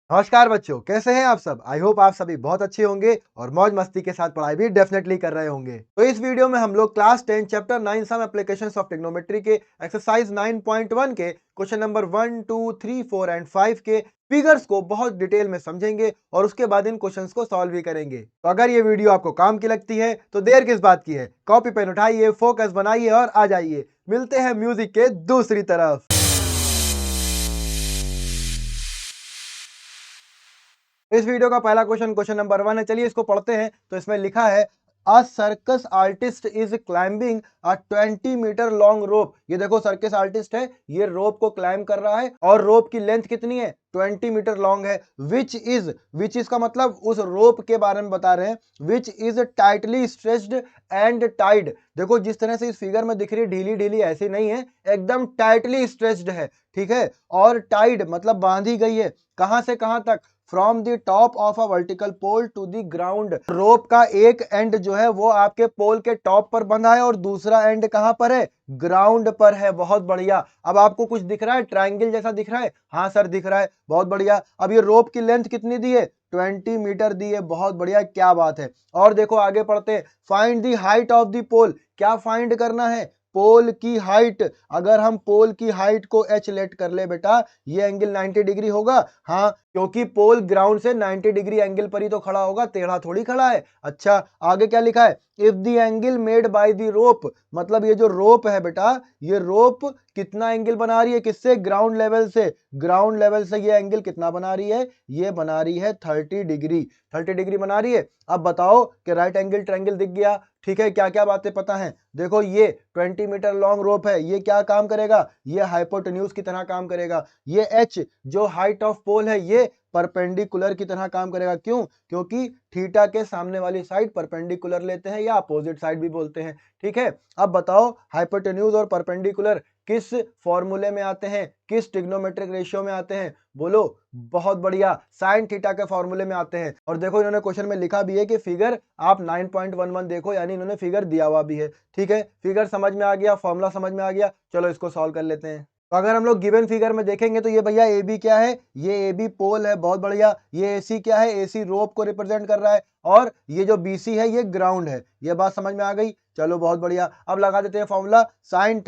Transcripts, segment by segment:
नमस्कार बच्चों, कैसे हैं आप सब। आई होप आप सभी बहुत अच्छे होंगे और मौज मस्ती के साथ पढ़ाई भी डेफिनेटली कर रहे होंगे। तो इस वीडियो में हम लोग class 10 chapter 9 some applications of trigonometry के एक्सरसाइज 9.1 के क्वेश्चन नंबर 1, 2, 3, 4 एंड 5 के फिगर्स को बहुत डिटेल में समझेंगे और उसके बाद इन क्वेश्चंस को सॉल्व भी करेंगे। तो अगर ये वीडियो आपको काम की लगती है तो देर किस बात की है, कॉपी पेन उठाइए, फोकस बनाइए और आ जाइए। मिलते हैं म्यूजिक के दूसरी तरफ। इस वीडियो का पहला क्वेश्चन नंबर 1 है। चलिए इसको पढ़ते हैं। तो इसमें लिखा है a circus artist is climbing a 20 metre long rope. ये देखो सर्कस आर्टिस्ट है, ये रोप को क्लाइंब कर रहा है और रोप की लेंथ कितनी है, 20 मीटर लॉन्ग है। विच इज का मतलब उस रोप के बारे में बता रहे हैं। Which is tightly stretched and tied. देखो जिस तरह से इस फिगर में दिख रही है ढीली ढीली ऐसी नहीं है, एकदम टाइटली स्ट्रेच्ड है, ठीक है। और टाइड मतलब बांधी गई है, कहां से कहां तक, from the top of a vertical pole to the ground. Rope का एक एंड जो है वो आपके पोल के टॉप पर बंधा है और दूसरा एंड कहां पर है, ग्राउंड पर है। बहुत बढ़िया। अब आपको कुछ दिख रहा है, ट्रायंगल जैसा दिख रहा है। हाँ सर दिख रहा है, बहुत बढ़िया। अब ये रोप की लेंथ कितनी दी है, 20 मीटर दी है। बहुत बढ़िया, क्या बात है। और देखो आगे पढ़ते हैं। Find the height of the pole. क्या फाइंड करना है, पोल की हाइट। अगर हम पोल की हाइट को h लेट कर ले बेटा, ये एंगल 90 डिग्री होगा। हाँ, क्योंकि पोल ग्राउंड से 90 डिग्री एंगल पर ही तो खड़ा होगा, टेढ़ा थोड़ी खड़ा है। अच्छा, आगे क्या लिखा है, if the angle made by the rope. मतलब ये जो रोप है बेटा, ये रोप कितना एंगल बना रही है, किससे, ग्राउंड लेवल से। ग्राउंड लेवल से ये एंगल कितना बना रही है, ये बना रही है 30 डिग्री। 30 डिग्री बना रही है। अब बताओ कि राइट एंगल ट्रायंगल दिख गया, ठीक है। क्या क्या बातें पता है, देखो ये 20 मीटर लॉन्ग रोप है, ये क्या काम करेगा, ये हाइपोटेन्यूज की तरह काम करेगा। ये h जो हाइट ऑफ पोल है, ये परपेंडिकुलर की तरह काम करेगा। क्यों, क्योंकि थीटा के सामने वाली साइड परपेंडिकुलर लेते हैं या अपोजिट साइड भी बोलते हैं, ठीक है। अब बताओ हाइपोटेन्यूज और परपेंडिकुलर किस फॉर्मूले में आते हैं, किस ट्रिग्नोमेट्रिक रेशियो में आते हैं, बोलो। बहुत बढ़िया, साइन थीटा के फॉर्मूले में आते हैं। और देखो इन्होंने क्वेश्चन में लिखा भी है कि फिगर आप 9.11 देखो, यानी इन्होंने फिगर दिया हुआ भी है, ठीक है। फिगर समझ में आ गया, फॉर्मूला समझ में आ गया, चलो इसको सॉल्व कर लेते हैं। तो अगर हम लोग गिवन फिगर में देखेंगे तो ये भैया ए बी क्या है, ये ए बी पोल है, बहुत बढ़िया। ये ए सी क्या है, ए सी रोप को रिप्रेजेंट कर रहा है। और ये जो बी सी है ये ग्राउंड है। ये बात समझ में आ गई, चलो बहुत बढ़िया। अब लगा देते हैं formula. Sine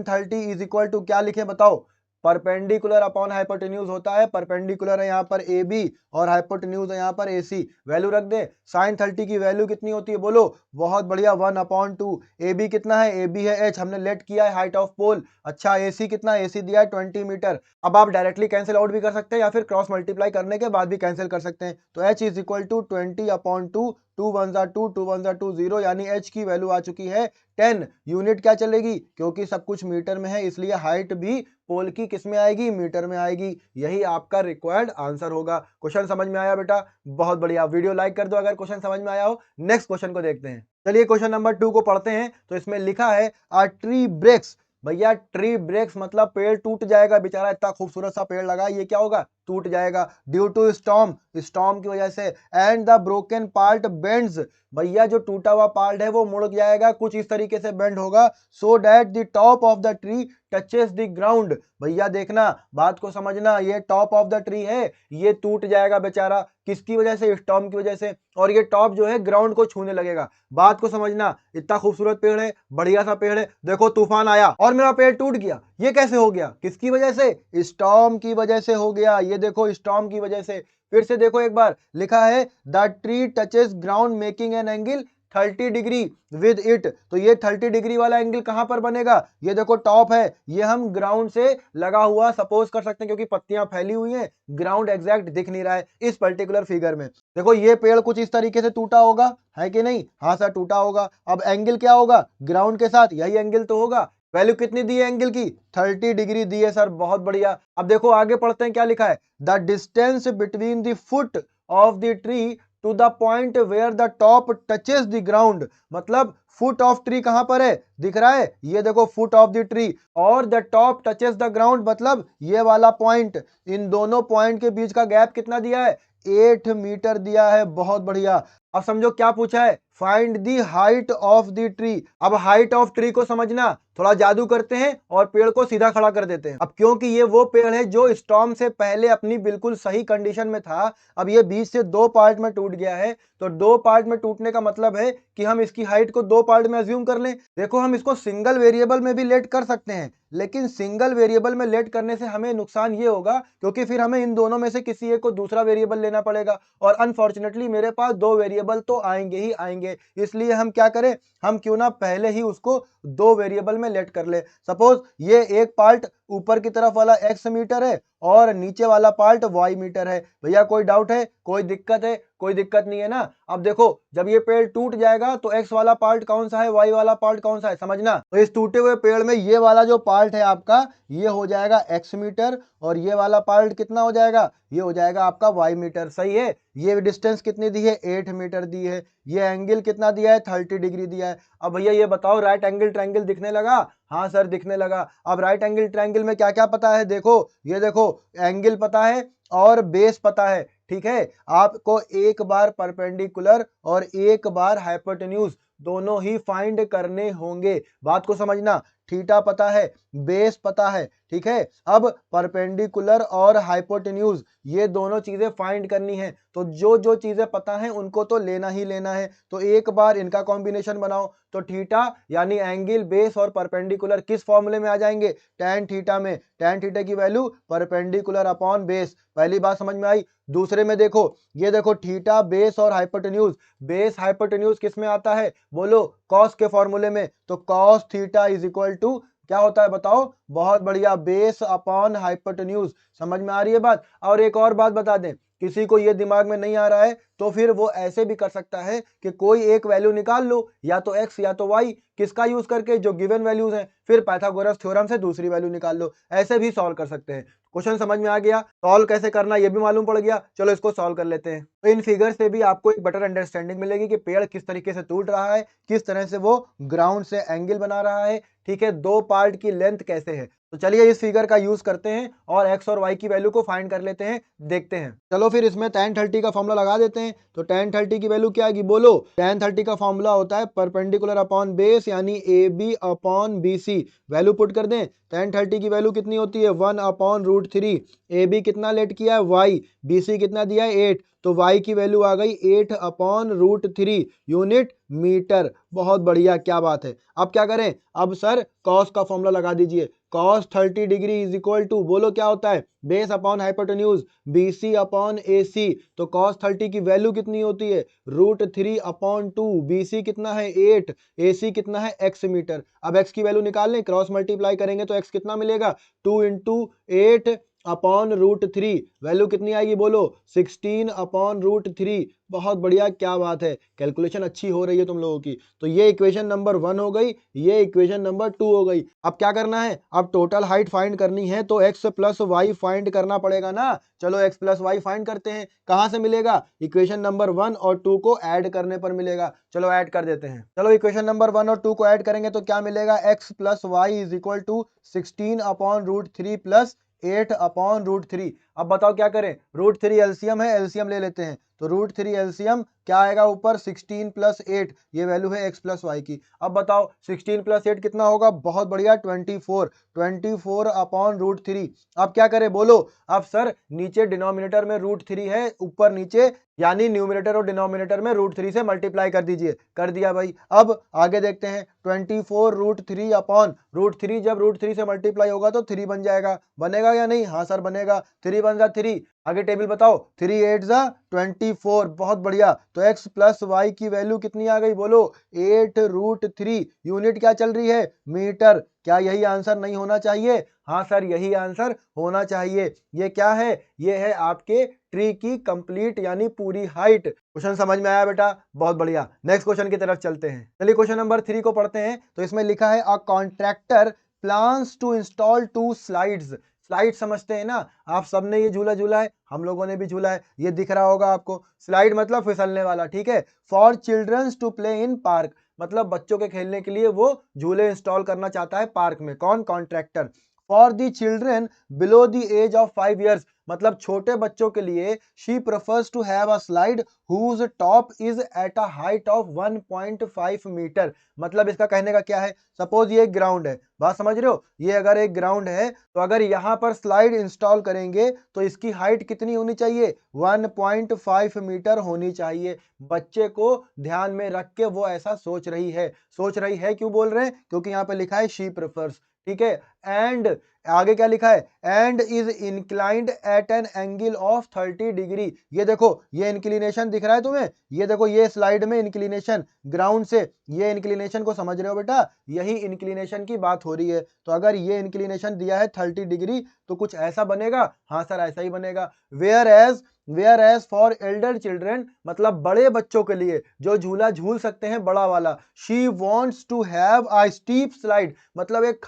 30 is equal to क्या लिखे बताओ, परपेंडिकुलर अपॉन हाइपोटेन्यूज होता है। परपेंडिकुलर है यहाँ पर ए बी और हाइपोटेन्यूज है यहाँ पर ए सी। वैल्यू रख दे। साइन 30 की वैल्यू कितनी होती है, बोलो। बहुत बढ़िया, 1/2। ए बी कितना है, ए बी है h, हमने लेट किया है हाइट ऑफ पोल। अच्छा, ए सी कितना, ए सी दिया है 20 मीटर। अब आप डायरेक्टली कैंसिल आउट भी कर सकते हैं या फिर क्रॉस मल्टीप्लाई करने के बाद भी कैंसिल कर सकते हैं। तो h इज इक्वल टू 20/2, 2 1 2, 2 1 2, 0, यानी h की वैल्यू आ चुकी है 10। यूनिट क्या चलेगी, क्योंकि सब कुछ मीटर में है इसलिए हाइट भी पोल की किस में आएगी, मीटर में आएगी। यही आपका रिक्वायर्ड आंसर होगा। क्वेश्चन समझ में आया बेटा, बहुत बढ़िया। वीडियो लाइक कर दो अगर क्वेश्चन समझ में आया हो। नेक्स्ट क्वेश्चन को देखते हैं। चलिए क्वेश्चन नंबर 2 को पढ़ते हैं। तो इसमें लिखा है अ ट्री ब्रेक्स। भैया ट्री ब्रेक्स मतलब पेड़ टूट जाएगा, बेचारा इतना खूबसूरत सा पेड़ लगा, ये क्या होगा, टूट जाएगा। ड्यू टू स्टॉर्म, स्टॉर्म की वजह से। And the broken part bends. भैया जो टूटा हुआ पार्ट है वो मुड़ जाएगा, कुछ इस तरीके से बेंड होगा। So that the top of the tree touches the ground. भैया देखना, बात को समझना, ये टॉप ऑफ द ट्री है, ये टूट जाएगा बेचारा, किसकी वजह से, स्टॉर्म की वजह से। और ये टॉप जो है ग्राउंड को छूने लगेगा। बात को समझना, इतना खूबसूरत पेड़ है, बढ़िया सा पेड़ है, देखो तूफान आया और मेरा पेड़ टूट गया, ये कैसे हो गया, किसकी वजह से, स्टॉर्म की वजह से हो गया। ये देखो स्टॉर्म की वजह से। फिर से देखो एक बार, लिखा है the tree touches ground making an angle 30 degree with it. तो ये 30 डिग्री वाला एंगल कहां पर बनेगा, ये देखो टॉप है, ये हम ग्राउंड से लगा हुआ सपोज कर सकते हैं, क्योंकि पत्तियां फैली हुई हैं, ग्राउंड एग्जैक्ट दिख नहीं रहा है इस पर्टिकुलर फिगर में। देखो ये पेड़ कुछ इस तरीके से टूटा होगा, है कि नहीं, हाँ सर टूटा होगा। अब एंगल क्या होगा, ग्राउंड के साथ यही एंगल तो होगा। वैल्यू कितनी दी है एंगल की, 30 डिग्री दी है सर, बहुत बढ़िया। अब देखो आगे पढ़ते हैं क्या लिखा है, the distance between the foot of the tree to the point where the top touches the ground. मतलब फुट ऑफ ट्री कहां पर है, दिख रहा है, ये देखो फुट ऑफ द ट्री, और the top touches the ground मतलब ये वाला पॉइंट। इन दोनों पॉइंट के बीच का गैप कितना दिया है, 8 मीटर दिया है, बहुत बढ़िया। अब समझो क्या पूछा है, find the height of the tree. अब हाइट ऑफ ट्री को समझना, थोड़ा जादू करते हैं और पेड़ को सीधा खड़ा कर देते हैं। अब क्योंकि ये वो पेड़ है जो स्टॉर्म से पहले अपनी बिल्कुल सही कंडीशन में था, अब ये बीच से दो पार्ट में टूट गया है, तो दो पार्ट में टूटने का मतलब है कि हम इसकी हाइट को दो पार्ट में अज्यूम कर लें। देखो हम इसको सिंगल वेरिएबल में भी लेट कर सकते हैं, लेकिन सिंगल वेरिएबल में लेट करने से हमें नुकसान ये होगा क्योंकि फिर हमें इन दोनों में से किसी एक को दूसरा वेरिएबल लेना पड़ेगा, और अनफॉर्चुनेटली मेरे पास दो वेरिएबल तो आएंगे ही आएंगे। इसलिए हम क्या करें, हम क्यों ना पहले ही उसको दो वेरिएबल में लेट कर ले। सपोज ये एक पार्ट ऊपर की तरफ वाला x मीटर है और नीचे वाला पार्ट y मीटर है। भैया कोई डाउट है, कोई दिक्कत है? कोई दिक्कत नहीं है ना। अब देखो जब ये पेड़ टूट जाएगा तो x वाला पार्ट कौन सा है, y वाला पार्ट कौन सा है, समझना। तो इस टूटे हुए पेड़ में ये वाला जो पार्ट है आपका, ये हो जाएगा x मीटर, और ये वाला पार्ट कितना हो जाएगा, ये हो जाएगा आपका y मीटर। सही है। ये डिस्टेंस कितनी दी है, 8 मीटर दी है। ये एंगल कितना दिया है, 30 डिग्री दिया है। अब भैया ये बताओ राइट एंगल ट्रायंगल दिखने लगा? हाँ सर दिखने लगा। अब राइट एंगल ट्रायंगल में क्या क्या पता है, देखो ये देखो, एंगल पता है और बेस पता है। ठीक है, आपको एक बार परपेंडिकुलर और एक बार हाइपोटेन्यूज दोनों ही फाइंड करने होंगे। बात को समझना, थीटा पता है, बेस पता है, ठीक है। अब परपेंडिकुलर और हाइपोटेन्यूज ये दोनों चीजें फाइंड करनी है, तो जो जो चीजें पता है उनको तो लेना ही लेना है। तो एक बार इनका कॉम्बिनेशन बनाओ, तो थीटा यानी एंगल, बेस और परपेंडिकुलर किस फॉर्मूले में आ जाएंगे, टैन थीटा में। टैन थीटा की वैल्यू परपेंडिकुलर अपॉन बेस। पहली बात समझ में आई। दूसरे में देखो, ये देखो थीटा, बेस और हाइपोटेन्यूज। बेस हाइपोटेन्यूज किस में आता है, बोलो कॉस के फॉर्मूले में। तो cos theta is equal to क्या होता है बताओ, बहुत बढ़िया, बेस अपॉन हाइपोटेन्यूज। समझ में आ रही है बात। और एक और बात बता दें, किसी को ये दिमाग में नहीं आ रहा है तो फिर वो ऐसे भी कर सकता है कि कोई एक वैल्यू निकाल लो, या तो x या तो y, किसका यूज करके, जो गिवन वैल्यूज हैं, फिर पाइथागोरस थ्योरम से दूसरी वैल्यू निकाल लो। ऐसे भी सॉल्व कर सकते हैं। क्वेश्चन समझ में आ गया, सॉल्व कैसे करना ये भी मालूम पड़ गया। चलो इसको सॉल्व कर लेते हैं। तो इन फिगर से भी आपको एक बेटर अंडरस्टैंडिंग मिलेगी कि पेड़ किस तरीके से टूट रहा है, किस तरह से वो ग्राउंड से एंगल बना रहा है, ठीक है, दो पार्ट की लेंथ कैसे है। तो चलिए इस फिगर का यूज करते हैं और x और y की वैल्यू को फाइंड कर लेते हैं, देखते हैं। चलो फिर इसमें tan 30 का फॉर्मूला लगा देते हैं। तो tan 30 की वैल्यू क्या आएगी, बोलो। tan 30 का फॉर्मूला होता है परपेंडिकुलर अपॉन बेस यानी A B upon B c. Value put कर दें। tan 30 की वैल्यू कितनी होती है, 1 अपॉन रूट 3। ए बी कितना लेट किया है, y। बी सी कितना दिया है, 8। तो y की वैल्यू आ गई 8 अपॉन रूट 3 यूनिट मीटर। बहुत बढ़िया, क्या बात है। अब क्या करें, अब सर कॉस का फॉर्मूला लगा दीजिए। Cos 30 degree is equal to, बोलो क्या होता है, base upon hypotenuse, B C upon A C. तो कॉस 30 की वैल्यू कितनी होती है, रूट 3 अपॉन 2। बी सी कितना है, 8। ए सी कितना है, एक्स मीटर। अब एक्स की वैल्यू निकाल लें, क्रॉस मल्टीप्लाई करेंगे तो एक्स कितना मिलेगा, 2 इंटू 8 अपॉन रूट 3। वैल्यू कितनी आएगी, बोलो 16 अपॉन रूट 3। बहुत बढ़िया, क्या बात है, कैलकुलेशन अच्छी हो रही है तुम लोगों की। तो ये इक्वेशन नंबर 1 हो गई, ये इक्वेशन नंबर 2 हो गई। अब क्या करना है, अब टोटल हाइट फाइंड करनी है तो x प्लस वाई फाइंड करना पड़ेगा ना। चलो x प्लस वाई फाइंड करते हैं। कहां से मिलेगा, इक्वेशन नंबर 1 और 2 को ऐड करने पर मिलेगा। चलो ऐड कर देते हैं। चलो इक्वेशन नंबर 1 और 2 को ऐड करेंगे तो क्या मिलेगा, x plus y is equal to 16 upon root 3 plus 8 upon root 3। अब बताओ क्या करें, रूट 3 एलसीएम है, एलसीएम ले लेते हैं। तो रूट 3 एलसीएम क्या आएगा ऊपर, 16 प्लस 8, ये वैल्यू है x प्लस वाई की। अब बताओ 16 प्लस 8 कितना होगा, बहुत बढ़िया, 24 अपॉन रूट 3। अब क्या करें, बोलो। अब सर नीचे डिनोमिनेटर में रूट 3 है, ऊपर नीचे यानी न्यूमिनेटर और डिनोमिनेटर में रूट 3 से मल्टीप्लाई कर दीजिए। कर दिया भाई। अब आगे देखते हैं, 24 रूट 3 अपॉन रूट 3, जब रूट 3 से मल्टीप्लाई होगा तो 3 बन जाएगा। बनेगा या नहीं, हाँ सर बनेगा। 3 बन जा 3। आगे टेबल बताओ, 3 8 जा 24। बहुत बढ़िया। तो x प्लस वाई की वैल्यू कितनी आ गई, बोलो 8 रूट 3। यूनिट क्या चल रही है, मीटर। क्या यही आंसर नहीं होना चाहिए, हाँ सर यही आंसर होना चाहिए। ये क्या है, ये है आपके ट्री की कंप्लीट यानी पूरी हाइट। क्वेश्चन समझ में आया बेटा, बहुत बढ़िया। नेक्स्ट क्वेश्चन की तरफ चलते हैं। चलिए क्वेश्चन नंबर 3 को पढ़ते हैं। तो इसमें लिखा है, a contractor plans to install 2 slides. Slide समझते हैं ना, आप सबने ये झूला झूला है, हम लोगों ने भी झूला है, ये दिख रहा होगा आपको। स्लाइड मतलब फिसलने वाला, ठीक है। For childrens to play in park, मतलब बच्चों के खेलने के लिए वो झूले इंस्टॉल करना चाहता है पार्क में। कौन, contractor. For the children below the age of 5 years, मतलब छोटे बच्चों के लिए she prefers to have a slide whose top is at a height of 1.5 metre. मतलब इसका कहने का क्या है, सपोज ये एक ग्राउंड है, बात समझ रहे हो, ये अगर एक ग्राउंड है तो अगर यहाँ पर स्लाइड इंस्टॉल करेंगे तो इसकी हाइट कितनी होनी चाहिए, 1.5 मीटर होनी चाहिए। बच्चे को ध्यान में रख के वो ऐसा सोच रही है क्यों बोल रहे हैं, क्योंकि यहाँ पे लिखा है शी प्रेफर्स, ठीक है। एंड आगे क्या लिखा है, and is inclined at an angle of 30 degree. ये देखो ये इंक्लिनेशन दिख रहा है तुम्हें, ये देखो ये स्लाइड में इंक्लिनेशन ग्राउंड से, ये इंक्लिनेशन को समझ रहे हो बेटा, यही इंक्लिनेशन की बात हो रही है। तो अगर ये इंक्लिनेशन दिया है 30 डिग्री तो कुछ ऐसा बनेगा, हाँ सर ऐसा ही बनेगा। Whereas for elder children, मतलब बड़े बच्चों के लिए जो झूला झूल सकते हैं बड़ा वाला, she wants to have a steep slide, मतलब एक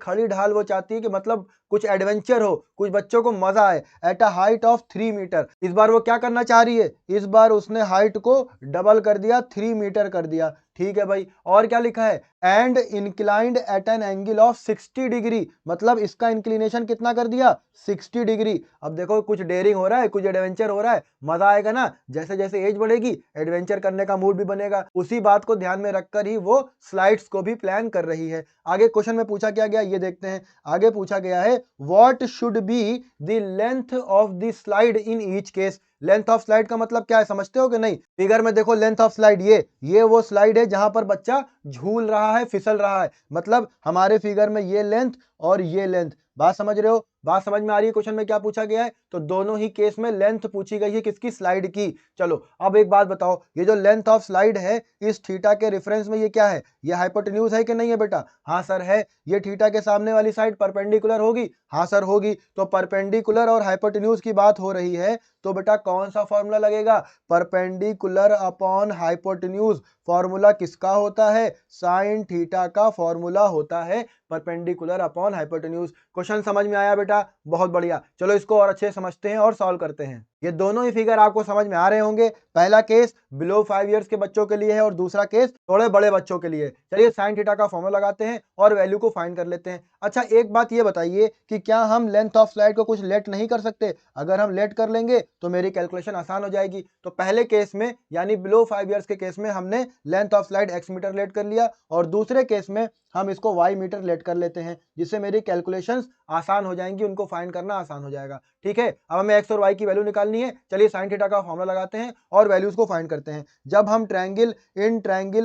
खड़ी ढाल वो चाहती है कि मतलब कुछ एडवेंचर हो, कुछ बच्चों को मजा आए। At a height of 3 metre, इस बार वो क्या करना चाह रही है, इस बार उसने हाइट को डबल कर दिया, 3 मीटर कर दिया, ठीक है भाई। और क्या लिखा है, and inclined at an angle of 60 degree, मतलब इसका इंक्लिनेशन कितना कर दिया, 60 डिग्री। अब देखो कुछ डेयरिंग हो रहा है, कुछ एडवेंचर हो रहा है, मजा आएगा ना, जैसे जैसे एज बढ़ेगी एडवेंचर करने का मूड भी बनेगा। उसी बात को ध्यान में रखकर ही वो स्लाइड्स को भी प्लान कर रही है। आगे क्वेश्चन में पूछा क्या गया ये देखते हैं। आगे पूछा गया है what should be the length of the slide in each case. Length of slide का मतलब क्या है समझते हो कि नहीं, फिगर में देखो लेंथ ऑफ स्लाइड, ये वो स्लाइड है जहां पर बच्चा झूल रहा है, फिसल रहा है, मतलब हमारे फिगर में ये लेंथ और ये लेंथ, बात समझ रहे हो, बात समझ में आ रही है। क्वेश्चन में क्या पूछा गया है, तो दोनों ही केस में लेंथ पूछी गई है, किसकी, स्लाइड की। चलो अब एक बात बताओ, ये जो लेंथ ऑफ स्लाइड है इस थीटा के रेफरेंस में ये क्या है, ये हाइपोटेन्यूज है कि नहीं है बेटा, हाँ सर है। ये थीटा के सामने वाली साइड परपेंडिकुलर होगी, हाँ सर होगी। तो परपेंडिकुलर और हाइपोटेन्यूज की बात हो रही है तो बेटा कौन सा फॉर्मूला लगेगा, परपेंडिकुलर अपॉन हाइपोटेन्यूज। फॉर्मूला किसका होता है, साइन थीटा का फॉर्मूला होता है परपेंडिकुलर अपॉन हाइपोटेन्यूज। क्वेश्चन समझ में आया बेटा, बहुत बढ़िया। चलो इसको और अच्छे समझते हैं और सॉल्व करते हैं। ये दोनों ही फिगर आपको समझ में आ रहे होंगे। पहला केस बिलो 5 इयर्स के बच्चों के लिए है और दूसरा केस थोड़े बड़े बच्चों के लिए। चलिए साइन थीटा का फॉर्मूला लगाते हैं और वैल्यू को फाइंड कर लेते हैं। अच्छा एक बात ये बताइए कि क्या हम लेंथ ऑफ स्लाइड को कुछ लेट नहीं कर सकते, अगर हम लेट कर लेंगे तो मेरी कैलकुलेशन आसान हो जाएगी। तो पहले केस में यानी बिलो 5 इयर्स के केस में हमने length of slide x metre let कर लिया और दूसरे केस में हम इसको y मीटर लेट कर लेते हैं, जिससे मेरी कैलकुलेशंस आसान हो जाएंगी, उनको फाइंड करना आसान हो जाएगा। ठीक है, अब हमें x और y की वैल्यू निकालनी है। चलिए साइन थीटा का फॉर्मूला लगाते हैं और वैल्यूज को फाइंड करते हैं। जब हम ट्रायंगल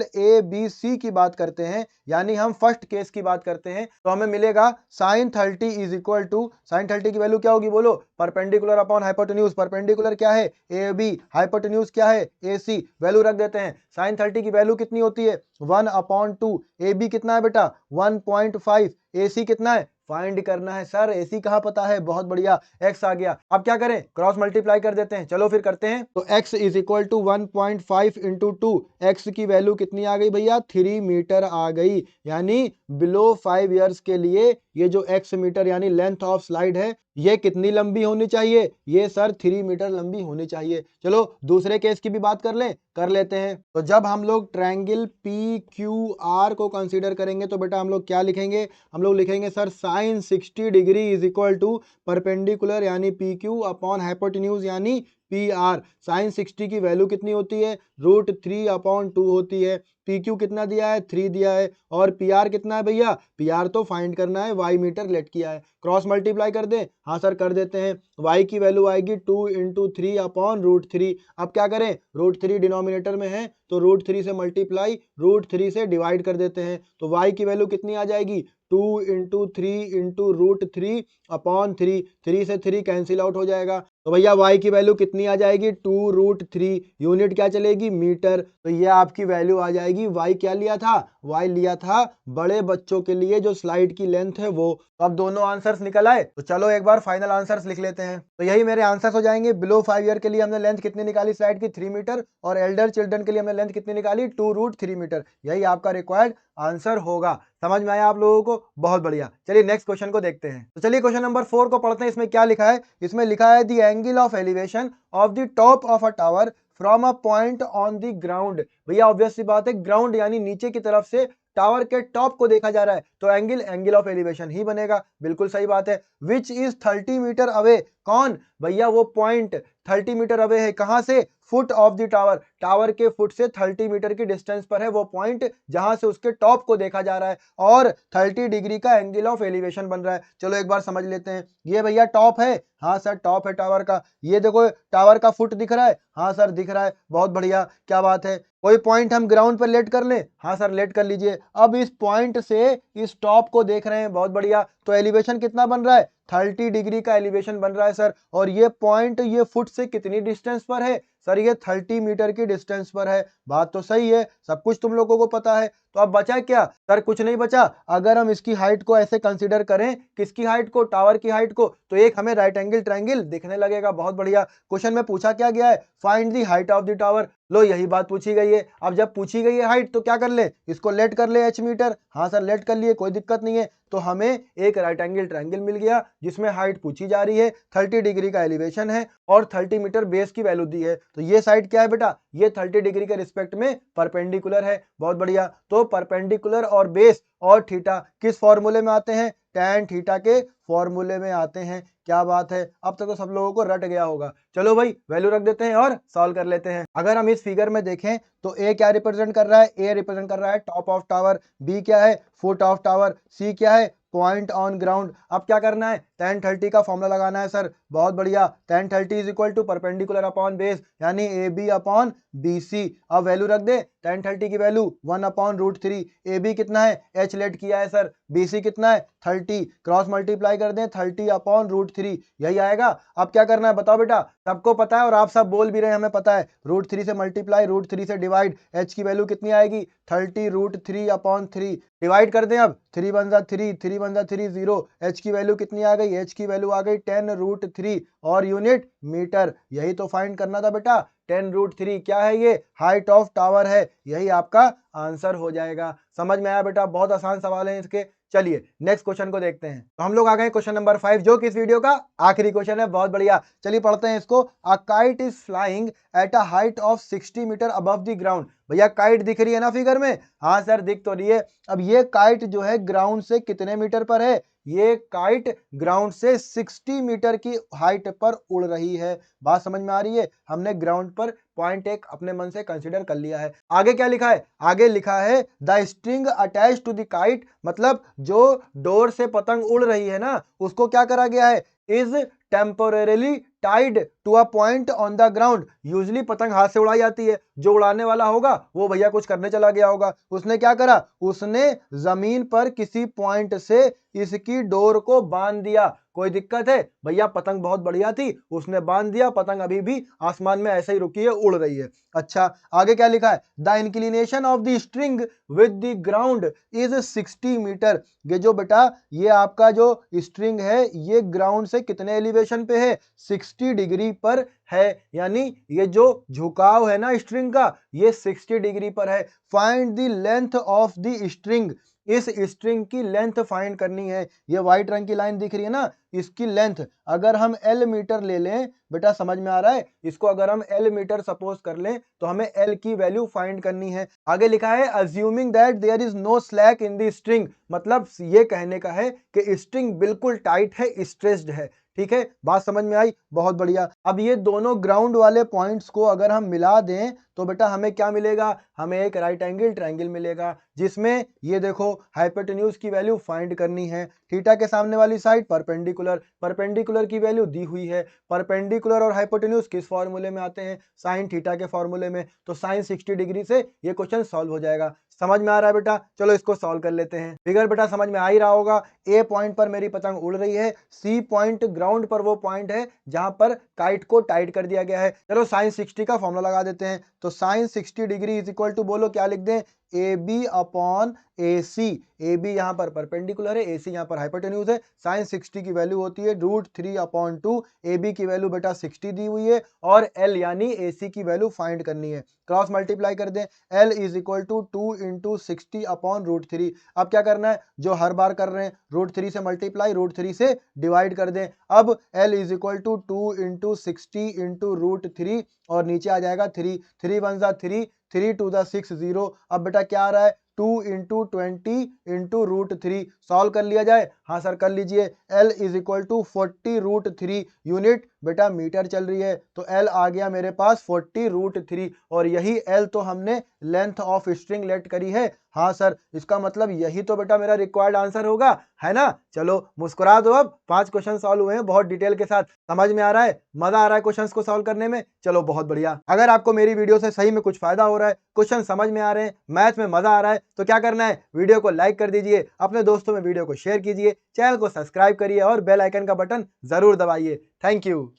ABC की बात करते हैं, यानी हम फर्स्ट केस की बात करते हैं, तो हमें मिलेगा sine 30 is equal to, sine 30 की वैल्यू क्या होगी बोलो, परपेंडिकुलर अपॉन हाइपोटेन्यूज। परपेंडिकुलर क्या है, AB, हाइपोटेन्यूज क्या है, AC। वैल्यू रख देते हैं। साइन 30 की वैल्यू कितनी होती है, 1/2। AB कितना है बेटा, 1.5। AC कितना है, फाइंड करना है सर, AC कहाँ पता है, बहुत बढ़िया, x आ गया। अब क्या करें, क्रॉस मल्टीप्लाई कर देते हैं। चलो फिर करते हैं। तो x is equal to 1.5 into 2, x की वैल्यू कितनी आ गई भैया, 3 मीटर आ गई। यानी बिलो 5 इयर्स के लिए ये जो x मीटर यानी लेंथ ऑफ स्लाइड है ये कितनी लंबी होनी चाहिए, ये सर 3 मीटर लंबी होनी चाहिए। चलो दूसरे केस की भी बात कर लेते हैं। तो जब हम लोग ट्रायंगल PQR को कंसीडर करेंगे तो बेटा हम लोग क्या लिखेंगे, हम लोग लिखेंगे sir sine 60 degree is equal to perpendicular यानी PQ अपॉन हाइपोटेन्यूज यानी PR। साइन 60 की वैल्यू कितनी होती है, √3/2 होती है। PQ कितना दिया है, 3 दिया है, और PR कितना है भैया, PR तो फाइंड करना है, y मीटर लेट किया है। क्रॉस मल्टीप्लाई कर दें, हाँ सर कर देते हैं। y की वैल्यू आएगी 2 इंटू 3/√3। अब क्या करें, √3 डिनोमिनेटर में है तो √3 से मल्टीप्लाई, √3 से डिवाइड कर देते हैं। तो y की वैल्यू कितनी आ जाएगी, 2 इंटू 3 इंटू √3/3। 3 से 3 कैंसिल आउट हो जाएगा, तो भैया y की वैल्यू कितनी आ जाएगी, 2√3। यूनिट क्या चलेगी, मीटर। तो ये आपकी वैल्यू आ जाएगी। y क्या लिया था, y लिया था बड़े बच्चों के लिए जो स्लाइड की लेंथ है वो। तो अब दोनों आंसर्स निकल आए, तो चलो एक बार फाइनल आंसर्स लिख लेते हैं। तो यही मेरे आंसर्स हो जाएंगे। बिलो 5 ईयर के लिए हमने लेंथ कितनी निकाली स्लाइड की, 3 मीटर, और एल्डर चिल्ड्रन के लिए हमने लेंथ कितनी निकाली, 2√3 मीटर। यही आपका रिक्वायर्ड आंसर होगा। समझ में आया आप लोगों को, बहुत बढ़िया। चलिए नेक्स्ट क्वेश्चन को देखते हैं। तो चलिए क्वेश्चन नंबर 4 को पढ़ते हैं। इसमें क्या लिखा है, इसमें लिखा है the angle of elevation of the top of a tower from a point on the ground. भैया ऑब्वियस सी बात है, ग्राउंड यानी नीचे की तरफ से टावर के टॉप को देखा जा रहा है तो एंगल ऑफ एलिवेशन ही बनेगा। बिल्कुल सही बात है। विच इज 30 मीटर अवे, कौन भैया, वो पॉइंट 30 मीटर अवे है, कहां से, foot of the tower, tower के फुट से 30 मीटर की डिस्टेंस पर है वो पॉइंट जहां से उसके टॉप को देखा जा रहा है और 30 डिग्री का एंगल ऑफ एलिवेशन बन रहा है। चलो एक बार समझ लेते हैं। ये भैया टॉप है, हाँ सर टॉप है टावर का। ये देखो टावर का फुट दिख रहा है, हाँ सर दिख रहा है, बहुत बढ़िया, क्या बात है। कोई पॉइंट हम ग्राउंड पर लेट कर लें, हाँ सर लेट कर लीजिए। अब इस पॉइंट से इस टॉप को देख रहे हैं, बहुत बढ़िया। तो एलिवेशन कितना बन रहा है, 30 डिग्री का एलिवेशन बन रहा है सर। और ये पॉइंट ये फुट से कितनी डिस्टेंस पर है सर, ये 30 मीटर की डिस्टेंस पर है। बात तो सही है, सब कुछ तुम लोगों को पता है। तो अब बचा क्या सर, कुछ नहीं बचा। अगर हम इसकी हाइट को ऐसे कंसीडर करें, किसकी हाइट को, टावर की हाइट को, तो एक हमें राइट एंगल ट्रायंगल दिखने लगेगा। बहुत बढ़िया। क्वेश्चन में पूछा क्या गया है, find the height of the tower. लो यही बात पूछी गई है। अब जब पूछी गई है हाइट तो क्या कर ले, इसको लेट कर ले h मीटर, हाँ सर लेट कर लिए, कोई दिक्कत नहीं है। तो हमें एक राइट एंगल ट्रायंगल मिल गया जिसमें हाइट पूछी जा रही है, 30 डिग्री का एलिवेशन है और 30 मीटर बेस की वैल्यू दी है। तो ये साइड क्या है बेटा, ये 30 डिग्री के रिस्पेक्ट में परपेंडिकुलर है। बहुत बढ़िया। तो परपेंडिकुलर और बेस और थीटा किस फॉर्मूले में आते हैं, tan थीटा के फॉर्मूले में आते हैं। क्या बात है, अब तक तो सब लोगों को रट गया होगा। चलो भाई वैल्यू रख देते हैं और सॉल्व कर लेते हैं। अगर हम इस फिगर में देखें तो ए क्या रिप्रेजेंट कर रहा है, ए रिप्रेजेंट कर रहा है टॉप ऑफ टावर, बी क्या है, फुट ऑफ टावर, सी क्या है, पॉइंट ऑन ग्राउंड। अब क्या करना है, tan 30 का फॉर्मूला लगाना है सर। बहुत बढ़िया। tan 30 is equal to perpendicular upon base यानी A B upon B C. अब वैल्यू रख दे, tan 30 की वैल्यू 1 अपॉन √3। ए बी कितना है, एच लेट किया है सर, बी सी कितना है 30, क्रॉस मल्टीप्लाई कर दें 30 अपॉन √3, यही आएगा। अब क्या करना है बताओ बेटा, सबको पता है और आप सब बोल भी रहे हैं हमें पता है, √3 से मल्टीप्लाई, √3 से डिवाइड, एच की वैल्यू कितनी आएगी 30 √3 अपॉन 3, डिवाइड कर दें। अब 3 बन जा 3, 3 बन जा 3 0, एच की वैल्यू कितनी आ गई, एच की वैल्यू आ गई 10 √3 और यूनिट मीटर। यही तो फाइंड करना था बेटा, 10 √3 क्या है, ये हाइट ऑफ टावर है। यही आपका आंसर हो जाएगा। समझ में आया बेटा, बहुत आसान सवाल है इसके। चलिए नेक्स्ट क्वेश्चन को देखते हैं। तो हम लोग आ गए क्वेश्चन नंबर 5 जो कि इस वीडियो का आखिरी क्वेश्चन है। बहुत बढ़िया, चलिए पढ़ते हैं इसको। A kite is flying at a height of 60 metre above the ground. भैया काइट दिख रही है ना फिगर में, हाँ सर दिख तो रही है। अब ये काइट जो है ग्राउंड से कितने मीटर पर है, ये काइट ग्राउंड से 60 मीटर की हाइट पर उड़ रही है। बात समझ में आ रही है, हमने ग्राउंड पर पॉइंट एक अपने मन से कंसीडर कर लिया है। आगे क्या लिखा है, आगे लिखा है the string attach to the kite, मतलब जो डोर से पतंग उड़ रही है ना उसको क्या करा गया है, is temporarily tied to a point on the ground. Usually पतंग हाथ से उड़ाई जाती है, जो उड़ाने वाला होगा वो भैया कुछ करने चला गया होगा, उसने क्या करा, उसने जमीन पर किसी पॉइंट से इसकी डोर को बांध दिया। कोई दिक्कत है भैया, पतंग बहुत बढ़िया थी, उसने बांध दिया, पतंग अभी भी आसमान में ऐसे ही रुकी है, उड़ रही है। अच्छा आगे क्या लिखा है, the inclination of the string with the ground is 60 metre. ये जो बेटा ये आपका जो स्ट्रिंग है ये ग्राउंड से कितने एलिवेशन पे है, 60 डिग्री पर है, यानी ये जो झुकाव है ना स्ट्रिंग का ये 60 डिग्री पर है। Find the length of the string, इस स्ट्रिंग की लेंथ फाइंड करनी है। ये व्हाइट रंग की लाइन दिख रही है ना, इसकी लेंथ अगर हम L मीटर ले लें, बेटा समझ में आ रहा है, इसको अगर हम L मीटर सपोज कर लें तो हमें L की वैल्यू फाइंड करनी है। आगे लिखा है assuming that there is no slack in the string, मतलब ये कहने का है कि स्ट्रिंग बिल्कुल टाइट है, स्ट्रेस्ड है। ठीक है, बात समझ में आई, बहुत बढ़िया। अब ये दोनों ग्राउंड वाले पॉइंट्स को अगर हम मिला दें तो बेटा हमें क्या मिलेगा, हमें एक राइट एंगल ट्रायंगल मिलेगा जिसमें ये देखो हाइपोटेन्यूज की वैल्यू फाइंड करनी है। थीटा के सामने वाली साइड परपेंडिकुलर, परपेंडिकुलर की वैल्यू दी हुई है। परपेंडिकुलर और हाइपोटेन्यूज किस फॉर्मूले में आते हैं, साइन थीटा के फॉर्मूले में। तो साइन 60 डिग्री से ये क्वेश्चन सॉल्व हो जाएगा। समझ में आ रहा है बेटा, चलो इसको सॉल्व कर लेते हैं। फिगर बेटा समझ में आ ही रहा होगा, ए पॉइंट पर मेरी पतंग उड़ रही है, सी पॉइंट ग्राउंड पर वो पॉइंट है जहां पर काइट को टाइट कर दिया गया है। चलो साइन 60 का फॉर्मूला लगा देते हैं। तो sine 60 degree is equal to, बोलो क्या लिख दें, A B upon A C. A B यहाँ पर परपेंडिकुलर है, ए सी यहाँ पर हाइपोटेन्यूज है। साइन 60 की वैल्यू होती है √3 अपॉन 2। ए बी की वैल्यू बेटा 60 दी हुई है और एल यानी ए सी की वैल्यू फाइंड करनी है। क्रॉस मल्टीप्लाई कर दें, L is equal to 2 into 60 upon √3। अब क्या करना है, जो हर बार कर रहे हैं √3 से मल्टीप्लाई, √3 से डिवाइड कर दें। अब L is equal to 2 into 60 into √3 और नीचे आ जाएगा 3, 3 1 जा 3, 3 2 जा 6 0। अब बेटा क्या आ रहा है, 2 इंटू 20 इंटू √3 सॉल्व कर लिया जाए। हाँ सर कर लीजिए। L is equal to 40√3 unit बेटा मीटर चल रही है, तो L आ गया मेरे पास 40√3 और यही L तो हमने लेंथ ऑफ स्ट्रिंग लेट करी है। हाँ सर, इसका मतलब यही तो बेटा मेरा रिक्वायर्ड आंसर होगा, है ना। चलो मुस्कुरा दो। अब 5 क्वेश्चन सॉल्व हुए हैं बहुत डिटेल के साथ। समझ में आ रहा है, मजा आ रहा है क्वेश्चंस को सॉल्व करने में। चलो बहुत बढ़िया। अगर आपको मेरी वीडियो से सही में कुछ फायदा हो रहा है, क्वेश्चन समझ में आ रहे हैं, मैथ में मजा आ रहा है, तो क्या करना है, वीडियो को लाइक कर दीजिए, अपने दोस्तों में वीडियो को शेयर कीजिए, चैनल को सब्सक्राइब करिए और बेल आइकन का बटन जरूर दबाइए। Thank you.